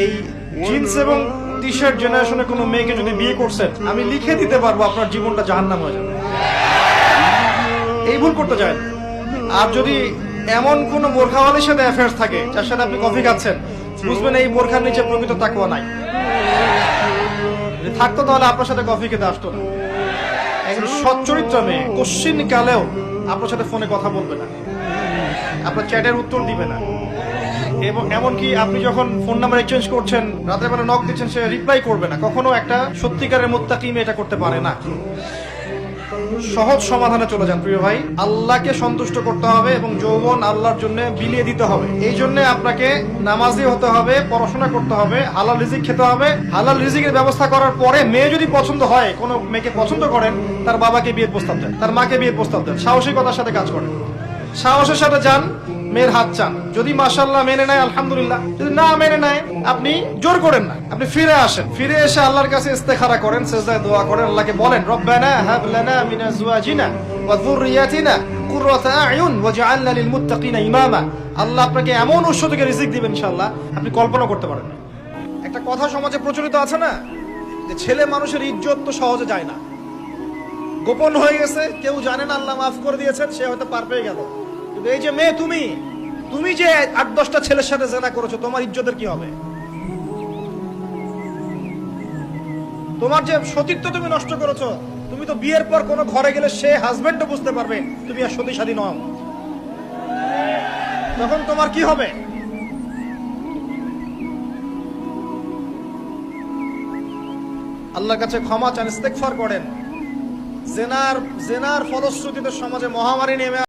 এই জিন্স এবং T shirt জেনারেশনে কোনো মেয়েকে যদি বিয়ে করছেন, আমি লিখে দিতে পারবো আপনার জীবনটা জাহান্নাম হয়ে যাবে। এই ভুল করতে যায়। আর যদি এমন কোন বোরখাওয়ালির সাথে অ্যাফেয়ার্স থাকে যার সাথে আপনি কফি খাচ্ছেন, বুঝবেন এই বোরখার নিচে প্রকৃত তাকওয়া নাই। যদি থাকতো তাহলে আপনার সাথে কফি খেতে আসতো না। একজন সচ্চরিত্র মেয়ে কোশ্চিন কালেও আপনার সাথে ফোনে কথা বলবে না, আপনার চ্যাটের উত্তর দিবে না, এবং এমনকি আপনি যখন ফোন নাম্বার এক্সচেঞ্জ করছেন, রাতের বেলা নক দিচ্ছেন, সে রিপ্লাই করবে না। কখনো একটা সত্যিকারের মুত্তাকি মেয়ে এটা করতে পারে না। সহজ সমাধানে চলে যান প্রিয় ভাই। আল্লাহকে সন্তুষ্ট করতে হবে এবং যৌবন আল্লাহর জন্য বিলিয়ে দিতে হবে। এই জন্য আপনাকে নামাজি হতে হবে, পড়াশোনা করতে হবে, হালাল রিজিক খেতে হবে। হালাল রিজিকের ব্যবস্থা করার পরে মেয়ে যদি পছন্দ হয়, কোনো মেয়েকে পছন্দ করেন, তার বাবাকে বিয়ের প্রস্তাব দেন, তার মাকে বিয়ের প্রস্তাব দেন, সাহসিকতার সাথে কাজ করেন, সাহসের সাথে যান, মেয়ের হাত চান। যদি মাশাআল্লাহ মেনে নেয় আলহামদুলিল্লাহ, যদি না মেনে নেয় আপনি জোর করেন না, আপনি ফিরে আসেন। ফিরে এসে আল্লাহর কাছে ইস্তেখারা করেন, সেজদায় দোয়া করেন, আল্লাহকে বলেন রব্বানা হাব লানা মিন আজওয়াজিনা ওয়া যুররিয়াতিনা কুররাতা আয়ুন ওয়াজআলনা লিল মুত্তাকিনা ইমামা। আল্লাহ আপনাকে এমন উৎস থেকে রিজিক দিবেন ইনশাআল্লাহ আপনি কল্পনা করতে পারেন না। একটা কথা সমাজে প্রচলিত আছে না, যে ছেলে মানুষের ইজ্জত তো সহজে যায় না, গোপন হয়ে গেছে, কেউ জানে না, আল্লাহ মাফ করে দিয়েছেন, সে হয়তো পার পেয়ে গেল। কিন্তু এই যে মেয়ে, তুমি যে 8-10টা ছেলের সাথে জেনা করেছো, তোমার ইজ্জতের কি হবে? তোমার যে সতীত্ব তুমি নষ্ট করেছো। তুমি তো বিয়ের পর কোনো ঘরে গেলে সে হাজবেন্ডও বুঝতে পারবে তুমি আর সতী সাদী নও, তখন তোমার কি হবে? আল্লাহর কাছে ক্ষমা চান, ইস্তেগফার করেন। জেনার ফলশ্রুতিতে সমাজে মহামারী নেমে